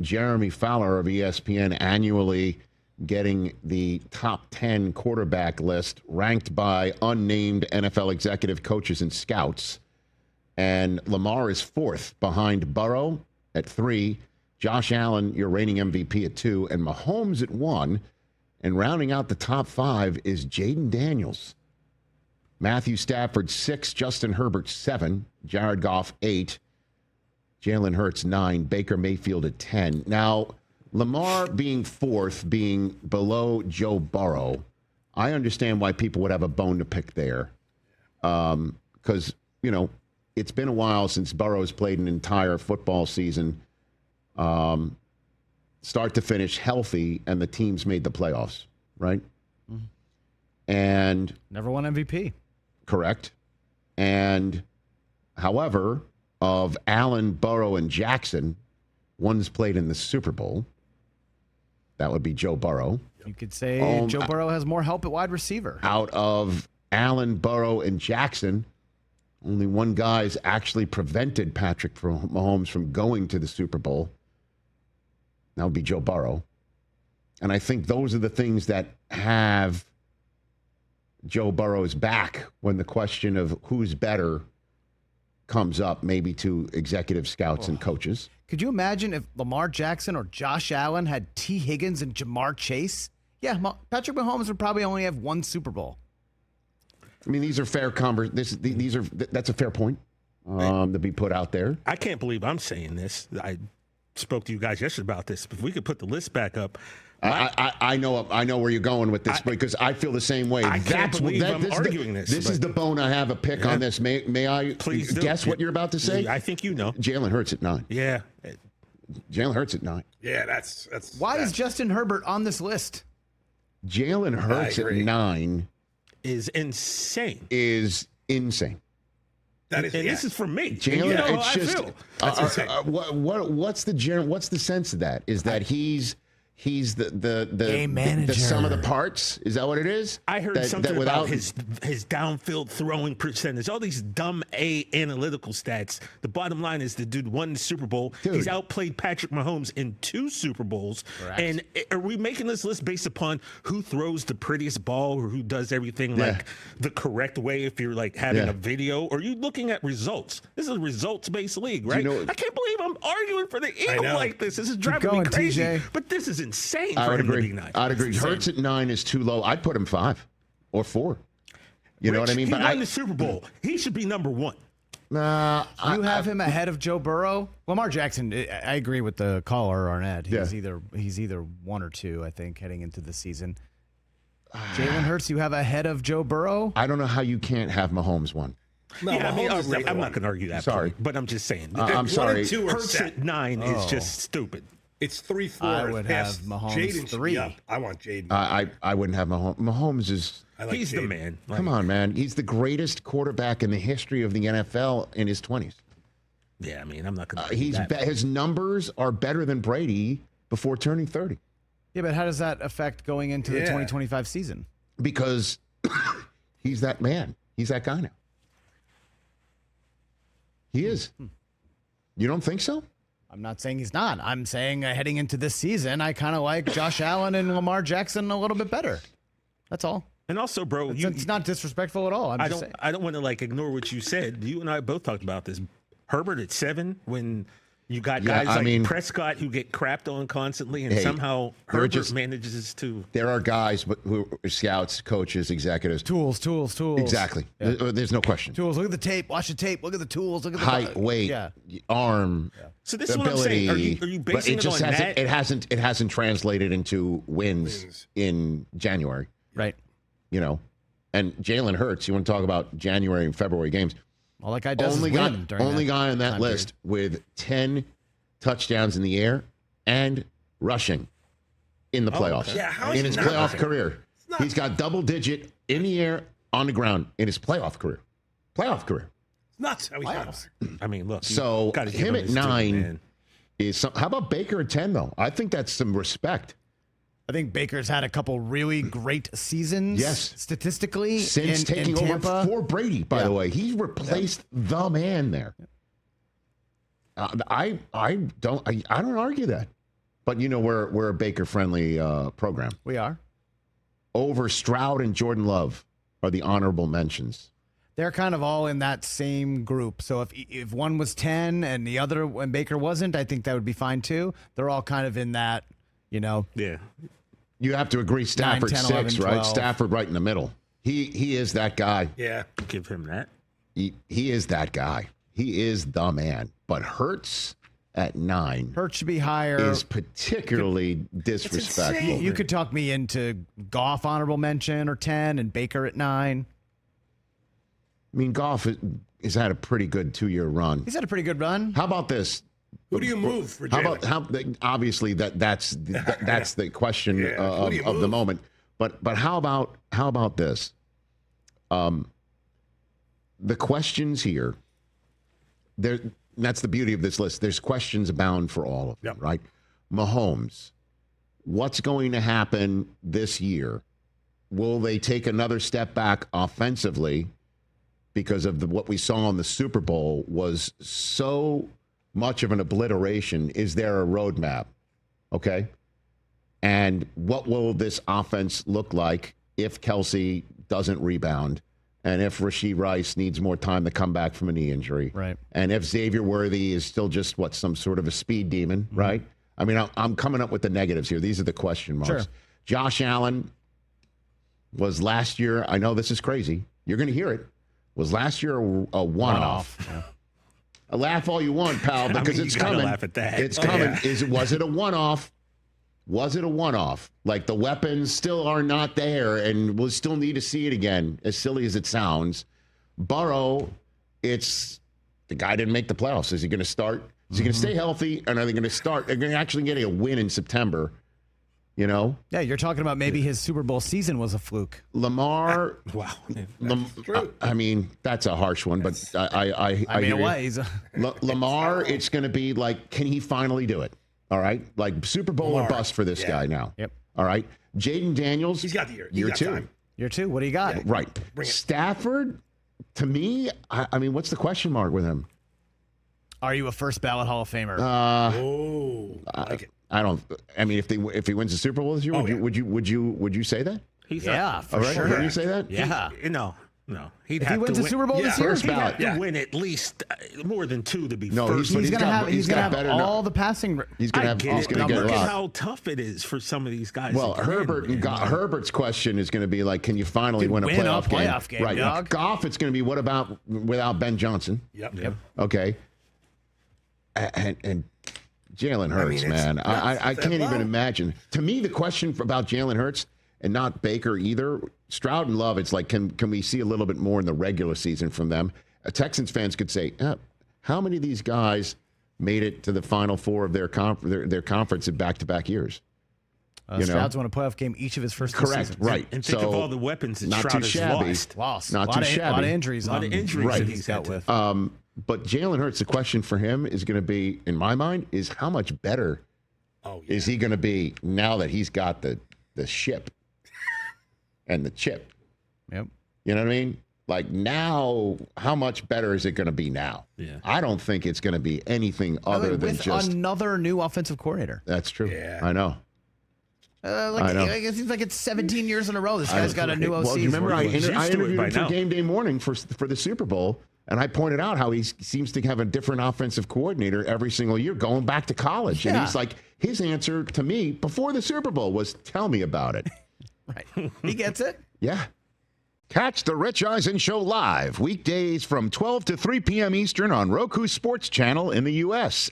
Jeremy Fowler of ESPN annually getting the top 10 quarterback list ranked by unnamed NFL executive coaches and scouts. And Lamar is fourth behind Burrow at 3, Josh Allen, your reigning MVP, at 2, and Mahomes at 1. And rounding out the top 5 is Jaden Daniels. Matthew Stafford 6, Justin Herbert 7, Jared Goff 8, Jalen Hurts 9, Baker Mayfield at 10. Now, Lamar being fourth, being below Joe Burrow, I understand why people would have a bone to pick there. Because, it's been a while since Burrow's played an entire football season, start to finish healthy, and the team's made the playoffs, right? Mm-hmm. And never won MVP. Correct. And, however, of Allen, Burrow, and Jackson, one's played in the Super Bowl. That would be Joe Burrow. You could say Joe Burrow has more help at wide receiver. Out of Allen, Burrow, and Jackson, only one guy's actually prevented Patrick Mahomes from going to the Super Bowl. That would be Joe Burrow. And I think those are the things that have Joe Burrow's back when the question of who's better comes up, maybe to executive scouts and coaches. Could you imagine if Lamar Jackson or Josh Allen had T. Higgins and Jamar Chase? Yeah, Patrick Mahomes would probably only have 1 Super Bowl. I mean, these are fair that's a fair point to be put out there. I can't believe I'm saying this. I spoke to you guys yesterday about this. If we could put the list back up. I know where you're going with this because I feel the same way. I can't believe I'm arguing this. This is the bone I have a pick on this. May I please guess what you're about to say? I think you know. Jalen Hurts at 9. Yeah. Jalen Hurts at 9. Yeah, that's why is Justin Herbert on this list? Jalen Hurts at 9 is insane. That is, this is for me. Jalen, it's just what's what's the sense of that? Is that he's game manager. The sum of the parts? Is that what it is? I heard something about his downfield throwing percentage. All these dumb analytical stats. The bottom line is the dude won the Super Bowl. Dude. He's outplayed Patrick Mahomes in 2 Super Bowls. Correct. And are we making this list based upon who throws the prettiest ball or who does everything like the correct way if you're like having a video? Or are you looking at results? This is a results-based league, right? I can't believe I'm arguing for the Eagle like this. This is driving me crazy. TJ. But this is insane for him to be 9. I'd agree. Hurts at 9 is too low. I'd put him 5 or 4. You know what I mean? He won the Super Bowl. He should be number 1. You have him ahead of Joe Burrow? Lamar Jackson, I agree with the caller, Arnett. He's either 1 or 2, I think, heading into the season. Jalen Hurts, you have ahead of Joe Burrow? I don't know how you can't have Mahomes 1. No, I'm not going to argue that. Sorry. Point, but I'm just saying. I'm sorry. Hurts at 9 is just stupid. It's 3-4. I would have Mahomes 3. I want Jaden. I wouldn't have Mahomes. Mahomes is. He's the man. Come on, man. He's the greatest quarterback in the history of the NFL in his 20s. Yeah, I mean, I'm not going to. His numbers are better than Brady before turning 30. Yeah, but how does that affect going into the 2025 season? Because he's that man. He's that guy now. He is. You don't think so? I'm not saying he's not. I'm saying heading into this season, I kind of like Josh Allen and Lamar Jackson a little bit better. That's all. And also, bro, it's not disrespectful at all. I don't want to like ignore what you said. You and I both talked about this. Herbert at 7 when you got guys like Prescott who get crapped on constantly, and somehow Herbert manages to. There are guys who are scouts, coaches, executives. Tools. Exactly. Yeah. There's no question. Tools. Look at the tape. Watch the tape. Look at the tools. Look at the height, weight, arm. Yeah. So this is what I'm saying. Are you basing it on that? It hasn't translated into wins in January. Right. And Jalen Hurts. You want to talk about January and February games? All that guy does only guy on that list with 10 touchdowns in the air and rushing in the playoffs. In his playoff career. He's got double-digit in the air, on the ground in his playoff career. It's nuts how he comes. I mean, look. So him at 9 is how about Baker at 10, though? I think that's some respect. I think Baker's had a couple really great seasons. Yes. Statistically. Since taking over for Brady, by the way. He replaced the man there. I don't argue that. But we're a Baker-friendly program. We are. Over Stroud and Jordan Love are the honorable mentions. They're kind of all in that same group. So if one was 10 and the other when Baker wasn't, I think that would be fine too. They're all kind of in that, Yeah. You have to agree Stafford 9, 10, 6, 11, right? 12. Stafford right in the middle. He is that guy. Yeah. Give him that. He is that guy. He is the man. But Hurts at 9 Hurts should be higher. is particularly disrespectful. You could talk me into Goff honorable mention or 10 and Baker at 9. I mean, Goff has had a pretty good 2-year run. He's had a pretty good run. How about this? Who do you move for How Jalen? about obviously that's the question Yeah. Who do you of the move? moment. But how about this? The questions here. That's the beauty of this list. There's questions abound for all of them, Yep. right? Mahomes, what's going to happen this year? Will they take another step back offensively because of what we saw in the Super Bowl was so much of an obliteration? Is there a roadmap? Okay. And what will this offense look like if Kelsey doesn't rebound? And if Rashee Rice needs more time to come back from a knee injury? Right. And if Xavier Worthy is still just some sort of a speed demon, right? I mean, I'm coming up with the negatives here. These are the question marks. Sure. Josh Allen was last year, I know this is crazy. You're going to hear it. Was last year a one-off? Yeah. Laugh all you want, pal, because you it's gotta coming. laugh at that. It's coming. Yeah. Was it a one-off? Was it a one-off? Like the weapons still are not there, and we'll still need to see it again, as silly as it sounds. Burrow, the guy didn't make the playoffs. Is he going to start? Is he going to stay healthy? And are they going to start? They're going to actually get a win in September, Yeah, you're talking about maybe his Super Bowl season was a fluke. Lamar. Wow. I mean, that's a harsh one, but I mean, hear it you. was. Lamar, it's going to be like, can he finally do it? All right, like Super Bowl or bust for this guy now. Yep. All right, Jaden Daniels. He's got the year. He's Year got 2. time. Year 2. What do you got? Right. Bring it. Stafford. To me, I mean, what's the question mark with him? Are you a first ballot Hall of Famer? Oh, I like it. I don't. I mean, if he wins the Super Bowl this year, would you say that? He's yeah, for All right, sure. would you say that? Yeah. No. He'd If have he wins to the win. Super Bowl this year, First He'd ballot. have to win at least more than 2 to be No, first. He's gonna have. He's gonna have better all the passing. He's gonna I have. get He's it, gonna but get a look at lot. how tough it is for some of these guys. Well, to win, man. Herbert's question is going to be like, can you finally win a playoff game? Right. dog. Goff, it's going to be, what about without Ben Johnson? Yep. Okay. And Jalen Hurts, it's man. nuts. I can't even imagine. To me, the question about Jalen Hurts, and not Baker either, Stroud and Love, it's like, can we see a little bit more in the regular season from them? Texans fans could say, how many of these guys made it to the Final Four of their conference in back-to-back years? Stroud's won a playoff game each of his first 2 Correct, seasons. right. And think of all the weapons that not Stroud too has shabby. lost. Not a too lot shabby. of injuries. A lot of injuries Right. that he's dealt with. But Jalen Hurts, the question for him is going to be, in my mind, is how much better is he going to be now that he's got the ship and the chip? Yep. You know what I mean? Like now, how much better is it going to be now? Yeah. I don't think it's going to be anything other than with just. another new offensive coordinator. That's true. Yeah. I know. I know. It seems like it's 17 years in a row. This guy's got a new OC. Well, you remember I He's used to it interviewed by him for now. Game Day Morning for the Super Bowl, and I pointed out how he seems to have a different offensive coordinator every single year, going back to college. And he's like, his answer to me before the Super Bowl was, "Tell me about it." Right. He gets it. Yeah. Catch the Rich Eisen Show live weekdays from 12 to 3 p.m. Eastern on Roku Sports Channel in the U.S.